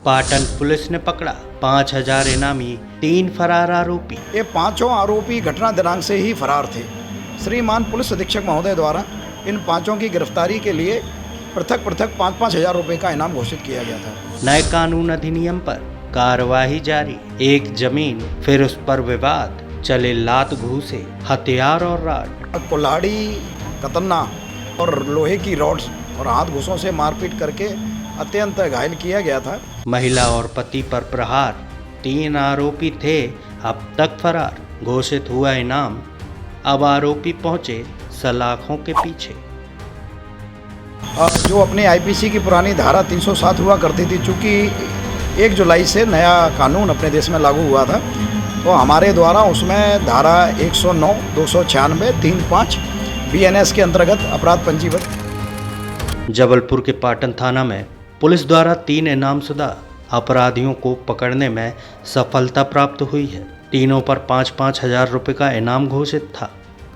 Patan police ने पकड़ा 5,000 इनामी 3 फरार आरोपी। ये पांचों आरोपी घटना दिनांक से ही फरार थे। श्रीमान पुलिस अधीक्षक महोदय द्वारा इन पांचों की गिरफ्तारी के लिए पृथक 5-5 हज़ार रुपये का इनाम घोषित किया गया था। नए कानून अधिनियम पर कार्यवाही जारी। एक जमीन फिर उस पर विवाद, चले लात घूसे, हथियार और राड। कुल्हाड़ी, कतन्ना और लोहे की रॉड्स और हाथ घूसों से मारपीट करके अत्यंत घायल किया गया था। महिला और पति पर प्रहार, 3 आरोपी थे अब तक फरार। घोषित हुआ इनाम, अब आरोपी पहुंचे सलाखों के पीछे। जो अपनी आईपीसी की पुरानी धारा 307 हुआ करती थी, चूँकि 1 जुलाई से नया कानून अपने देश में लागू हुआ था, तो हमारे द्वारा उसमें धारा 109, 296, 35 बीएनएस के अंतर्गत अपराध पंजीबद्ध। जबलपुर के पाटन थाना में पुलिस द्वारा 3 इनामशुदा अपराधियों को पकड़ने में सफलता प्राप्त हुई है। तीनों पर 5-5 हज़ार रुपये का इनाम घोषित था।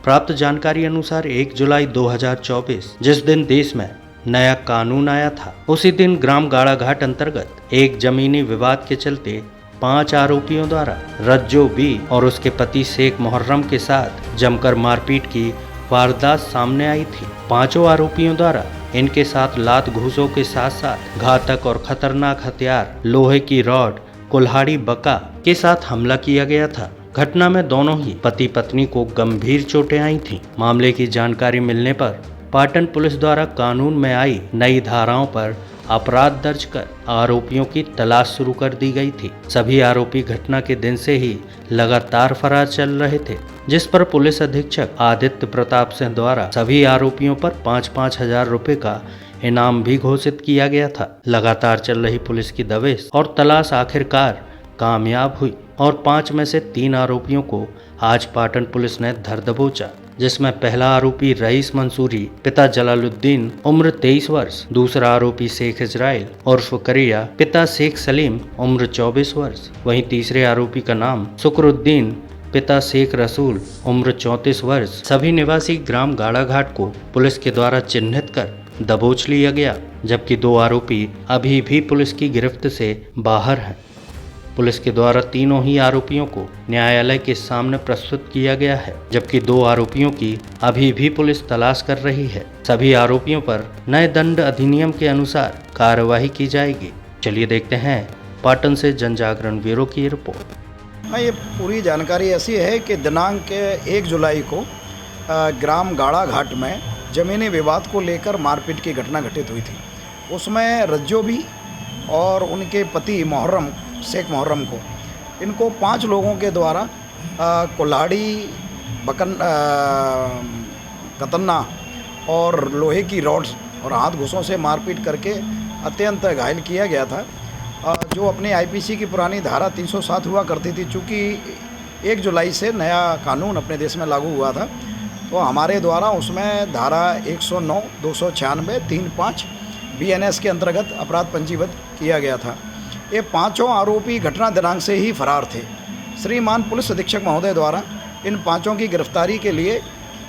प्राप्त जानकारी अनुसार 1 जुलाई 2024 जिस दिन देश में नया कानून आया था, उसी दिन ग्राम गाड़ाघाट अंतर्गत एक जमीनी विवाद के चलते 5 आरोपियों द्वारा रज्जो बी और उसके पति शेख मुहर्रम के साथ जमकर मारपीट की वारदात सामने आई थी। पांचों आरोपियों द्वारा इनके साथ लात घूसों के साथ साथ घातक और खतरनाक हथियार, लोहे की रॉड, कुल्हाड़ी बका के साथ हमला किया गया था। घटना में दोनों ही पति पत्नी को गंभीर चोटें आई थीं। मामले की जानकारी मिलने पर पाटन पुलिस द्वारा कानून में आई नई धाराओं पर अपराध दर्ज कर आरोपियों की तलाश शुरू कर दी गई थी। सभी आरोपी घटना के दिन से ही लगातार फरार चल रहे थे, जिस पर पुलिस अधीक्षक आदित्य प्रताप सिंह द्वारा सभी आरोपियों पर 5-5 हज़ार रुपये का इनाम भी घोषित किया गया था। लगातार चल रही पुलिस की दबिश और तलाश आखिरकार कामयाब हुई और 5 में से 3 आरोपियों को आज पाटन पुलिस ने धर दबोचा, जिसमें पहला आरोपी रईस मंसूरी पिता जलालुद्दीन उम्र 23 वर्ष, दूसरा आरोपी शेख इजराइल उर्फ करिया पिता शेख सलीम उम्र 24 वर्ष, वहीं तीसरे आरोपी का नाम शुक्रुद्दीन पिता शेख रसूल उम्र 34 वर्ष। सभी निवासी ग्राम गाड़ाघाट को पुलिस के द्वारा चिन्हित कर दबोच लिया गया, जबकि 2 आरोपी अभी भी पुलिस की गिरफ्त से बाहर हैं। पुलिस के द्वारा तीनों ही आरोपियों को न्यायालय के सामने प्रस्तुत किया गया है, जबकि 2 आरोपियों की अभी भी पुलिस तलाश कर रही है। सभी आरोपियों पर नए दंड अधिनियम के अनुसार कार्यवाही की जाएगी। चलिए देखते हैं पाटन से जनजागरण ब्यूरो की रिपोर्ट। ये पूरी जानकारी ऐसी है कि दिनांक 1 जुलाई को ग्राम गाड़ाघाट में ज़मीनी विवाद को लेकर मारपीट की घटना घटित हुई थी। उसमें रज्जो भी और उनके पति मुहर्रम शेख मुहर्रम को, इनको 5 लोगों के द्वारा कुल्हाड़ी, कतन्ना और लोहे की रॉड्स और हाथ घूसों से मारपीट करके अत्यंत घायल किया गया था। जो अपनी आईपीसी की पुरानी धारा 307 हुआ करती थी, चूँकि 1 जुलाई से नया कानून अपने देश में लागू हुआ था, तो हमारे द्वारा उसमें धारा 109, 296, 35 बीएनएस के अंतर्गत अपराध पंजीबद्ध किया गया था। ये पांचों आरोपी घटना दिनांक से ही फरार थे। श्रीमान पुलिस अधीक्षक महोदय द्वारा इन पांचों की गिरफ्तारी के लिए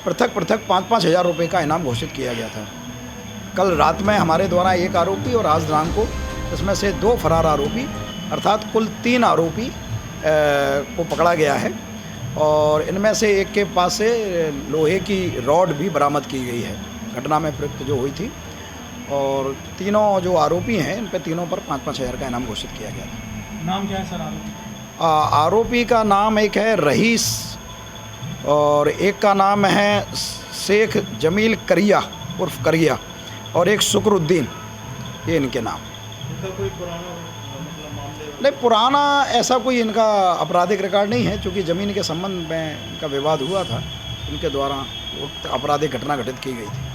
पृथक 5-5 हज़ार रुपये का इनाम घोषित किया गया था। कल रात में हमारे द्वारा 1 आरोपी और आज दिनांक को इसमें से 2 फरार आरोपी अर्थात कुल 3 आरोपी को पकड़ा गया है और इनमें से एक के पास से लोहे की रॉड भी बरामद की गई है, घटना में प्रयुक्त जो हुई थी। और तीनों जो आरोपी हैं, इन पे तीनों पर 5-5 हज़ार का इनाम घोषित किया गया था। नाम क्या है सर आरोपी? आरोपी का नाम एक है रईस और एक का नाम है शेख जमील करिया उर्फ करिया और एक शुक्रुद्दीन, ये इनके नाम। इनका कोई पुराना मामले? नहीं, पुराना ऐसा कोई इनका आपराधिक रिकॉर्ड नहीं है, चूँकि ज़मीन के संबंध में इनका विवाद हुआ था, इनके द्वारा आपराधिक घटना घटित की गई थी।